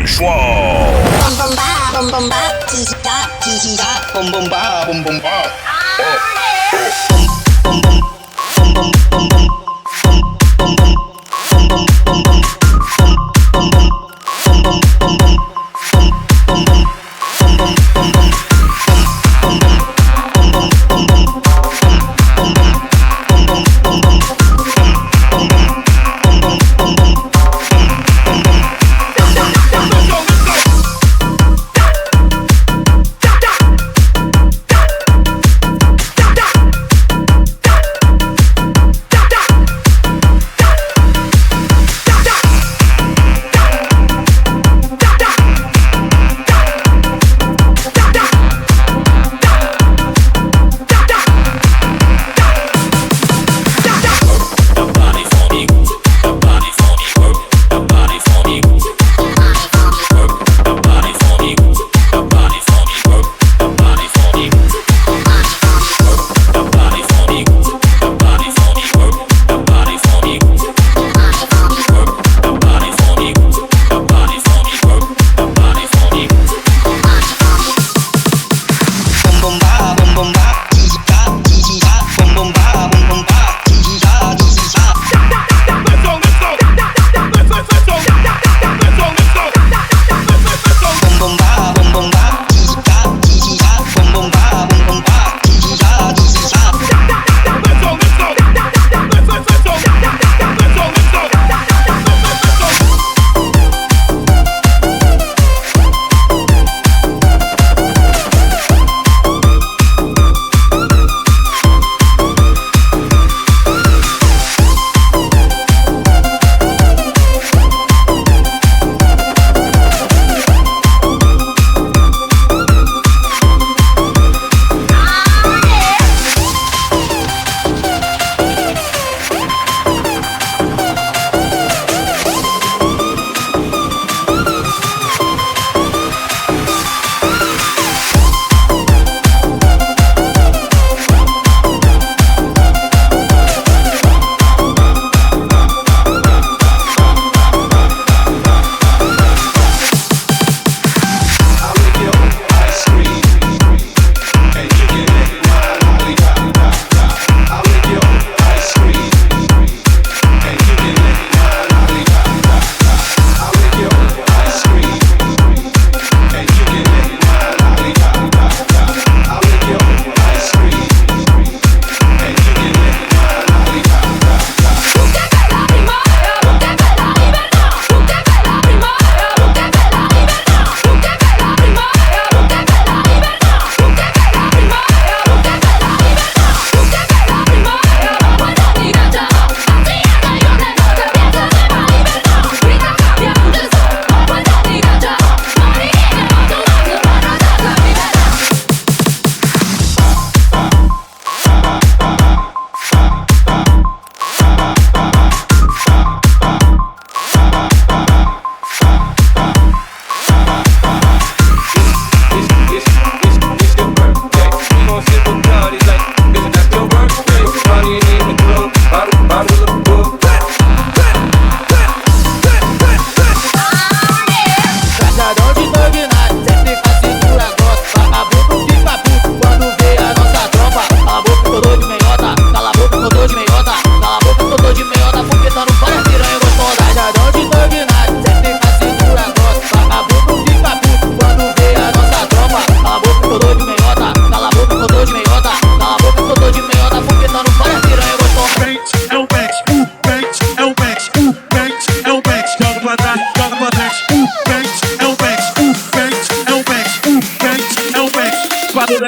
Chenshr。蹦蹦吧，蹦蹦吧，叽叽喳，叽叽喳，蹦蹦吧，蹦蹦吧。蹦蹦蹦蹦蹦蹦蹦蹦蹦蹦蹦蹦蹦蹦。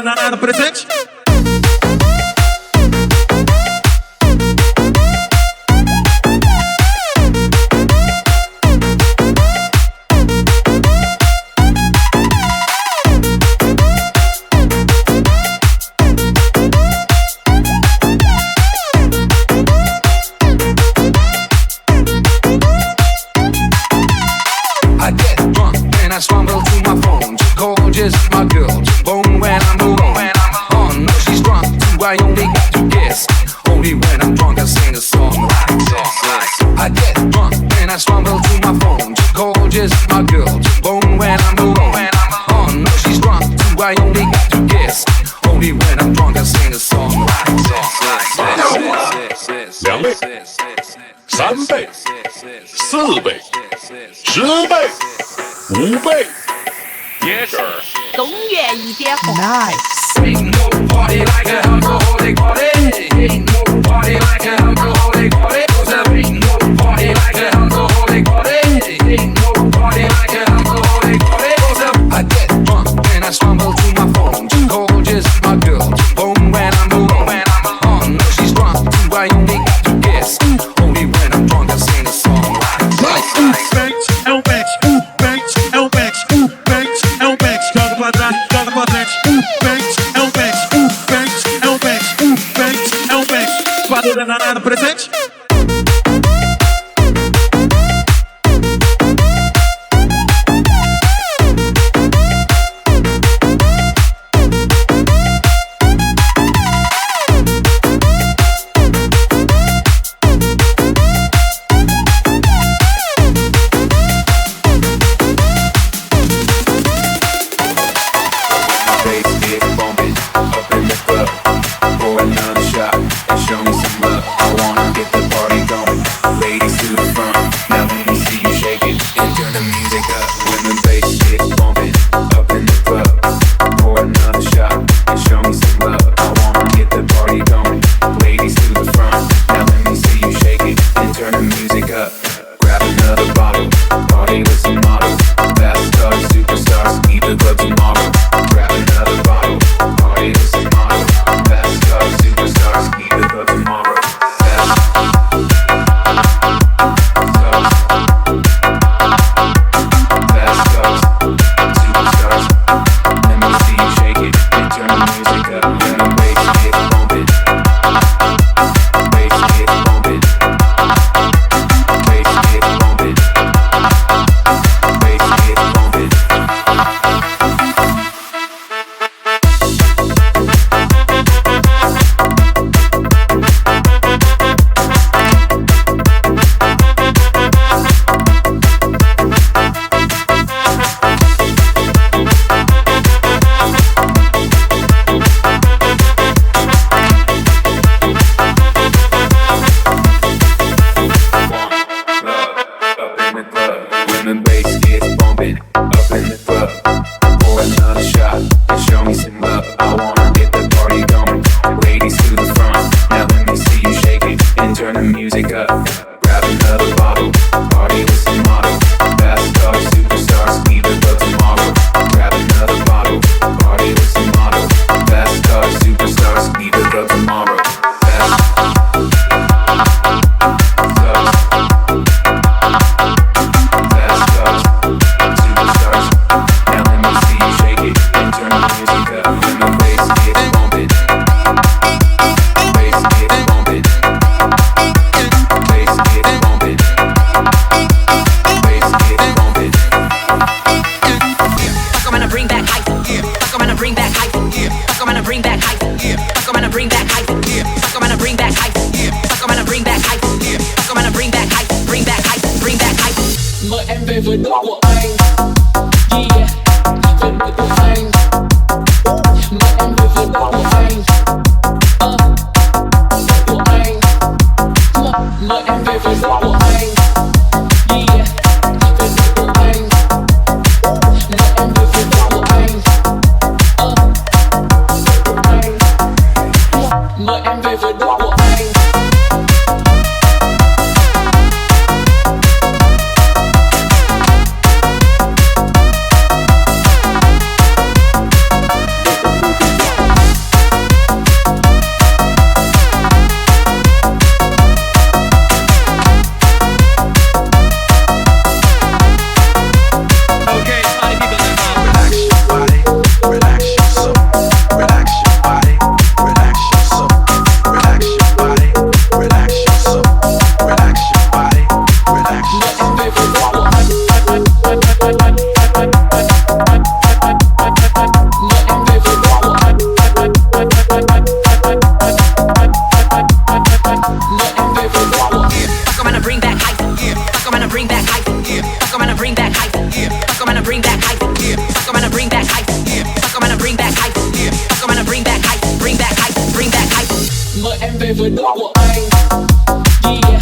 Nada presente. I get drunk and I stumble to my phone. She gorgeous, my girl. Just bone when I'm alone. Oh no, she's drunk too. I only got to guess. Only when I'm drunk I sing a song like this. I get drunk and I stumble to my phone. Just gorgeous, my girl. Just bone 3倍、4倍、10倍、5倍。Yes sir。东源一点红。Nice。 Ain't no party like a alcoholic party. Ain't no party like a alcoholic party. Ain't no party like a alcoholic party. Ain't no party like a alcoholic party. I get drunk when I stumble to my phone. Just gorgeous, my girl. Boom when I'm alone. Oh no, she's drunk too. I only got to guess. Only when I'm drunk I sing a song like. Banks, L-Banks, Banks, L-Banks, Banks, L-Banks. Joga pra trás, joga pra frente. Banks, L-Banks, Banks, L-Banks, Banks, L-Banks. Quadrilha danada presente. Mà em về với nước của anh. Yeah.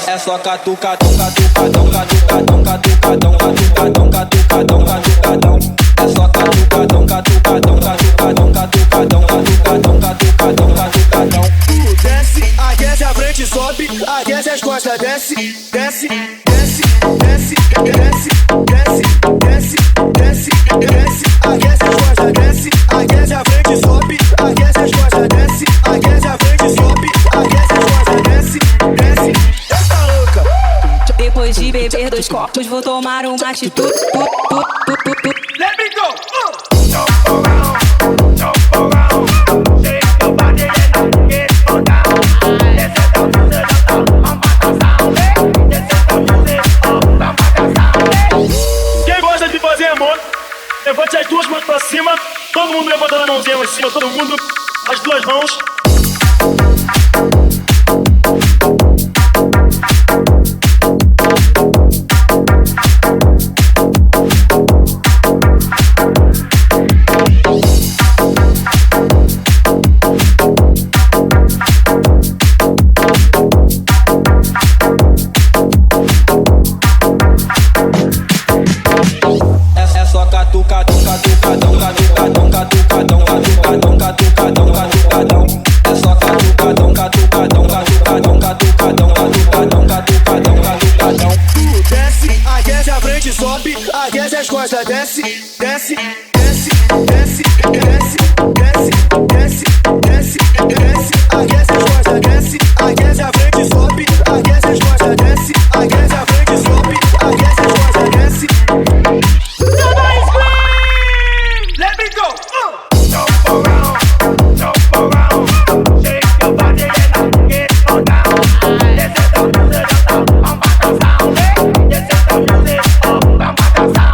É só catuca, tunca, tuca, tunca, tuca, tunca, tuca, tunca, tuca, tunca, tuca, tunca, tuca, tum. É só catuca, tunca, tuca, tunca, tuca, tunca, tuca, tunca, tuca, tunca, tuca, tunca, tuca, tum. Desce, aquece a frente, sobe, aquece as costas, desce, desce, desce, desce, desce, desce, desce, desce, desce, aquece as costas, desce, aquece a frente, sobe, aquece as costas, desce, aquece a frente, sobe, aquece as costas, desce, desce. Depois de beber 2 copos, vou tomar uma atitude. Let me go! Jump around, shake your body and get on down. Let's set down to the down, I'm back on sound. Let's set down to the I'm back on sound. Quem gosta de fazer amor, levante as 2 mãos pra cima. Todo mundo levantando a mãozinha lá em cima, todo mundo, as 2 mãos. Desce, desce, desce, desce, desce, desce, desce, desce, desce, aquece as costas, desce, aquece a frente, sobe, aquece as costas, desce, aquece a frente, sobe, aquece as costas, desce. Somebody scream! Let me go! Jump around, shake your body and get on down. Let's set down to the down, I'm back on sound. Let's set down to the I'm back on sound.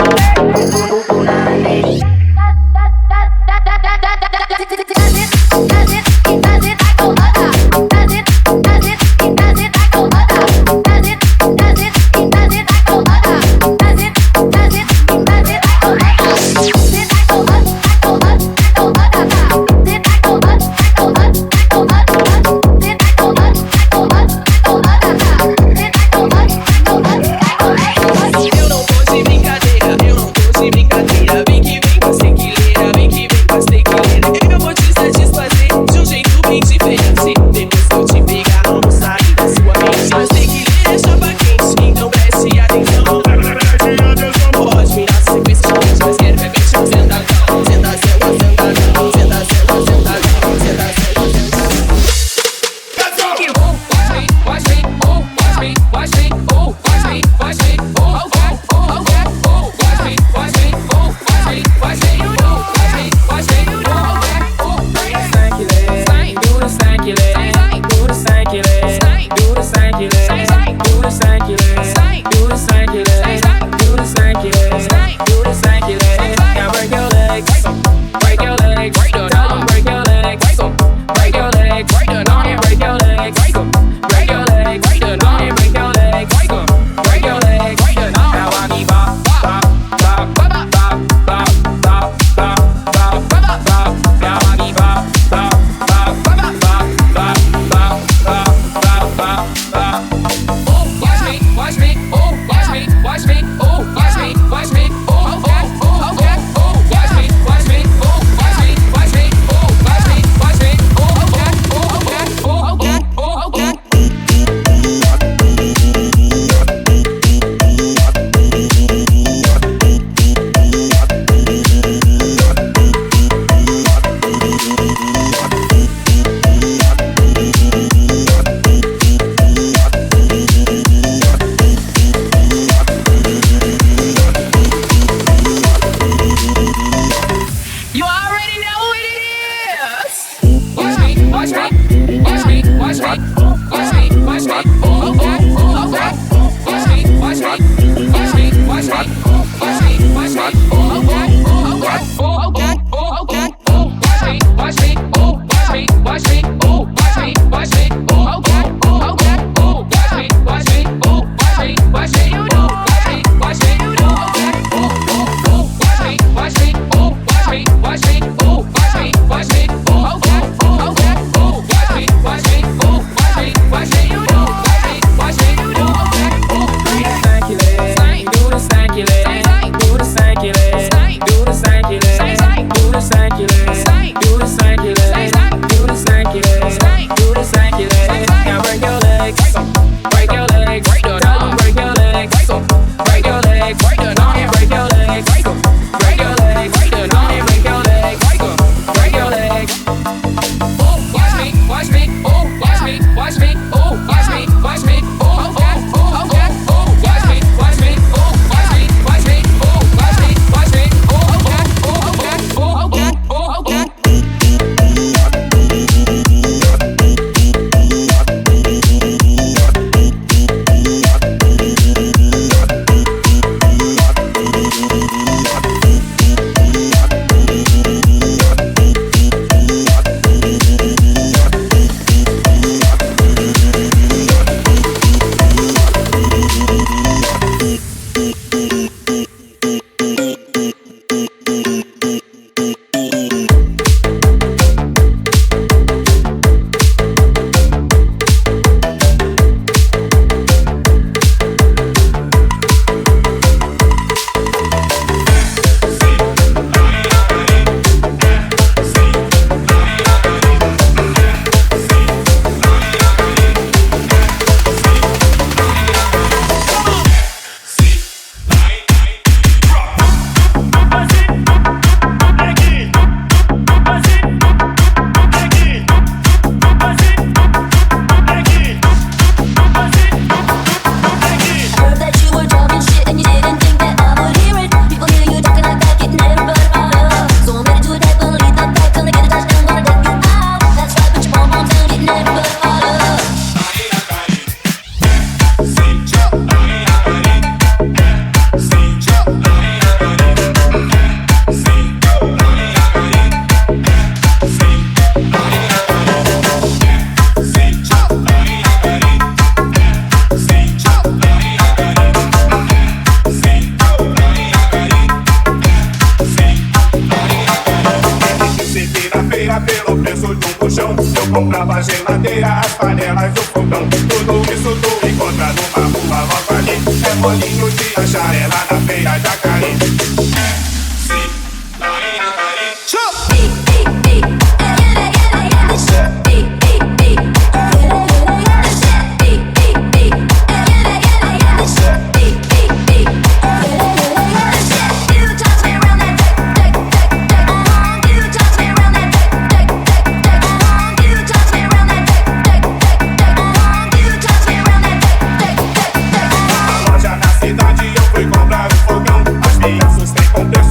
comprava geladeira, as panelas do fogão. Tudo isso tu encontra numa rua logo ali. É molinho de achar ela na feira Jacareí. Cidade eu fui comprar um fogão. As minhas sustentam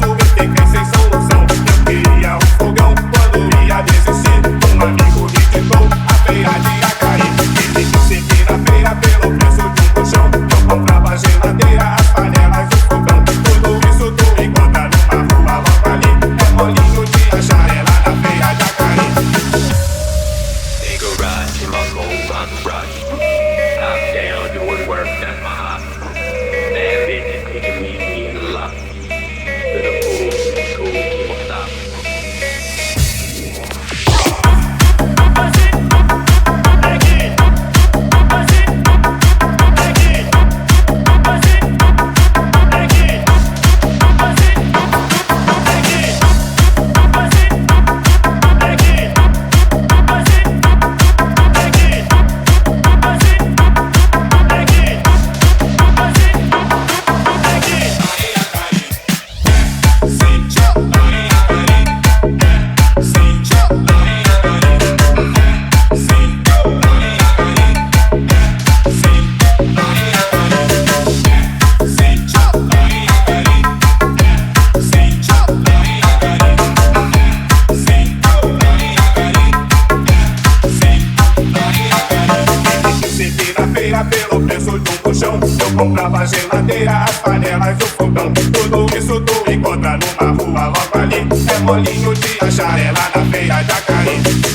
comprava geladeira, as panelas, o fogão. Tudo isso tu encontra numa rua logo ali. É molinho de acharela na feira de Acari.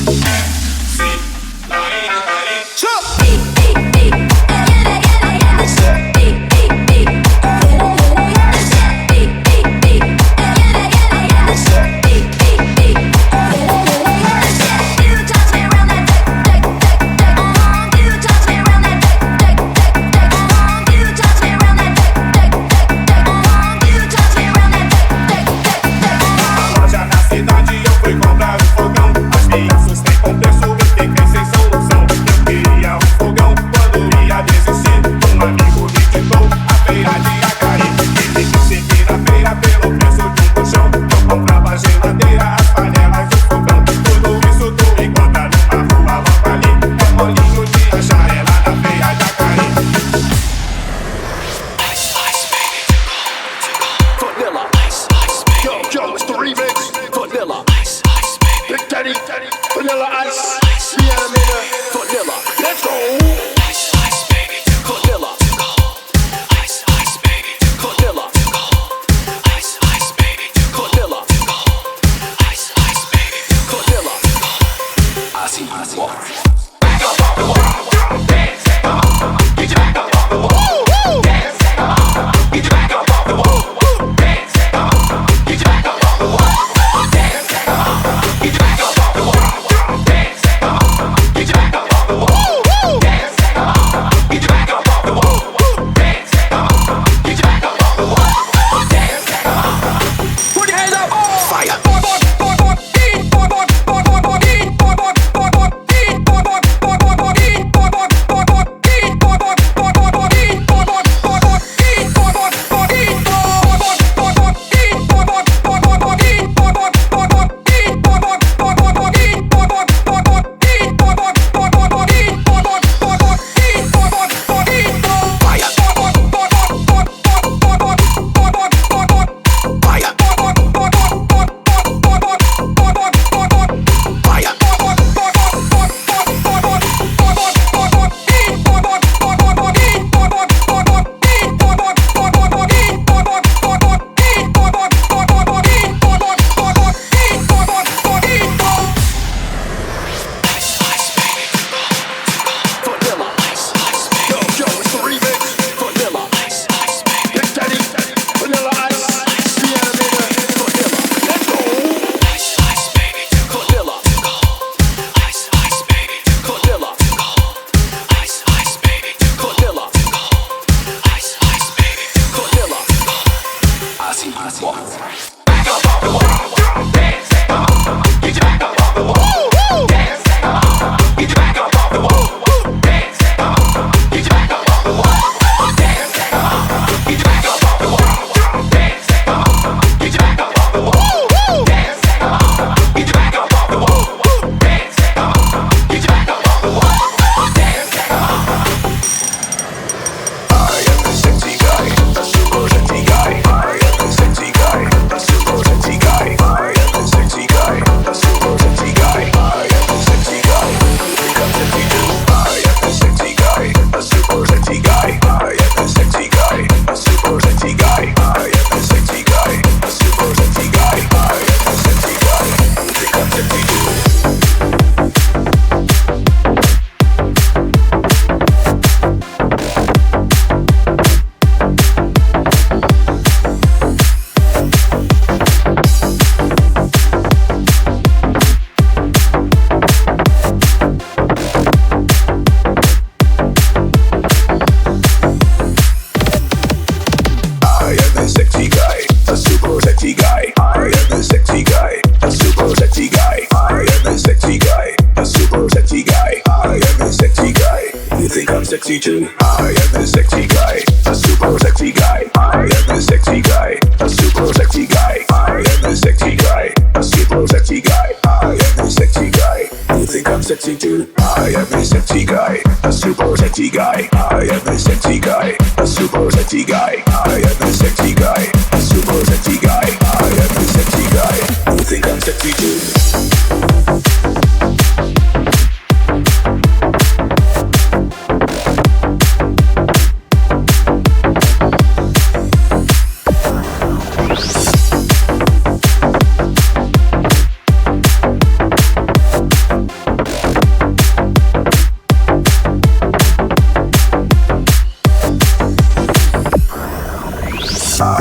sexy too. I am the sexy guy, a super sexy guy. I am the sexy guy, a super sexy guy. I am the sexy guy, a super sexy guy. I am the sexy guy. You think I'm sexy too? I am the sexy guy, a super sexy guy. I am the sexy guy, a super sexy guy. I am the sexy guy, a super sexy guy. I am the sexy guy. You think I'm sexy too?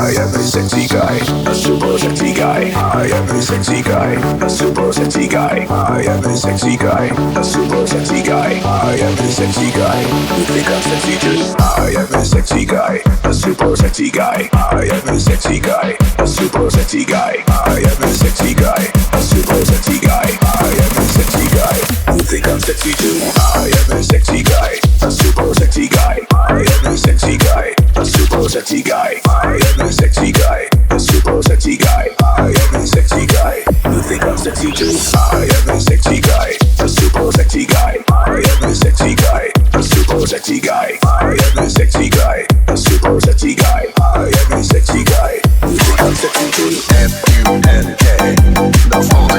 I am a sexy guy, a super sexy guy. I am a sexy guy, a super sexy guy. I am a sexy guy, a super sexy guy. I am a sexy guy. You think I'm sexy too? I am a sexy guy, a super sexy guy. I am a sexy guy, a super sexy guy. I am a sexy guy, a super sexy guy. I am a sexy guy. You think I'm sexy too? I am a sexy guy, a super sexy guy. I am a sexy guy, a super sexy guy. I am a sexy guy, a super sexy guy. I am a sexy guy. You think I'm sexy too? I am a sexy guy, a super sexy guy. I am a sexy guy, a super sexy guy. I am a sexy guy, a super sexy guy. I am a sexy guy. You think I'm sexy too? F-U-N-K, the funk.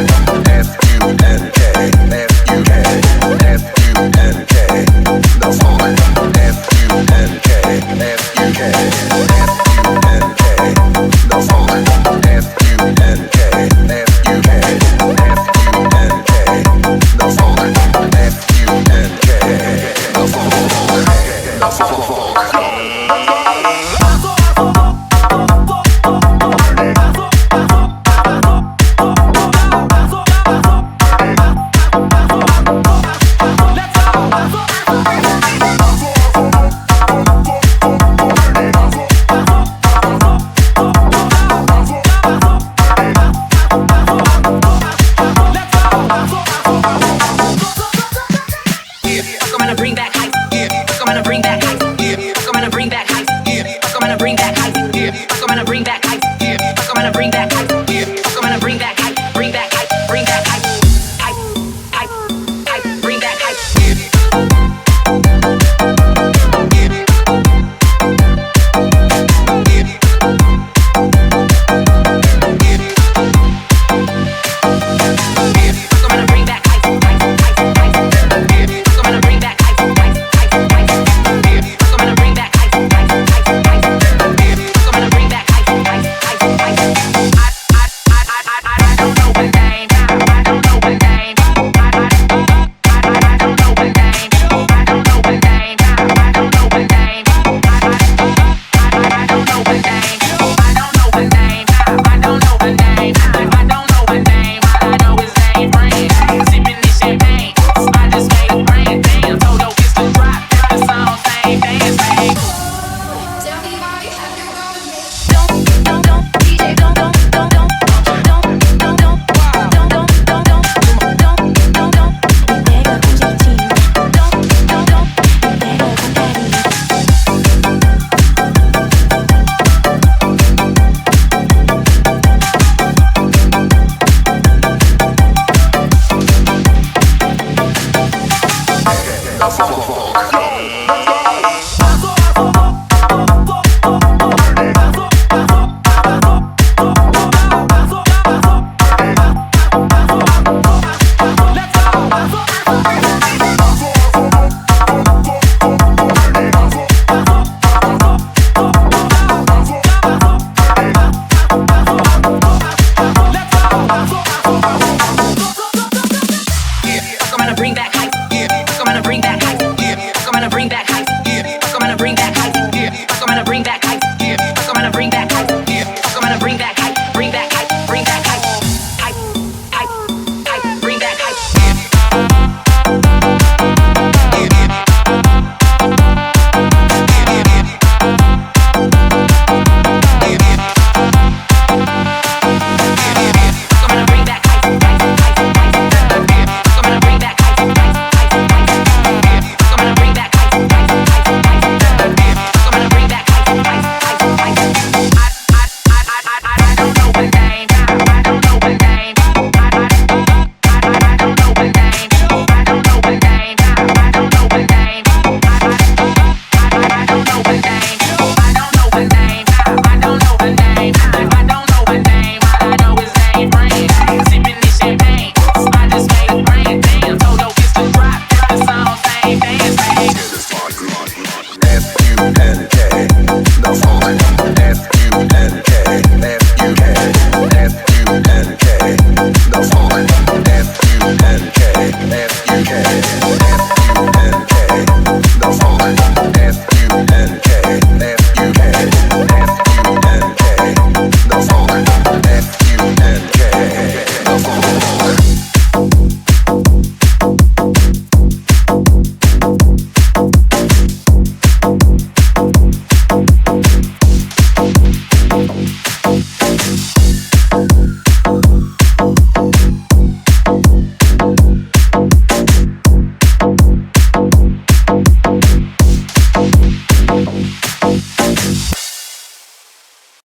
F-U-N-K, F-U-K, F-U-N-K, the funk. F-U-N-K, F-U-K, F-U-N-K, the funk. F-U-N-K, F-U-K, F-U-N-K, the funk. F-U-N-K, the funk. The funk. Bring back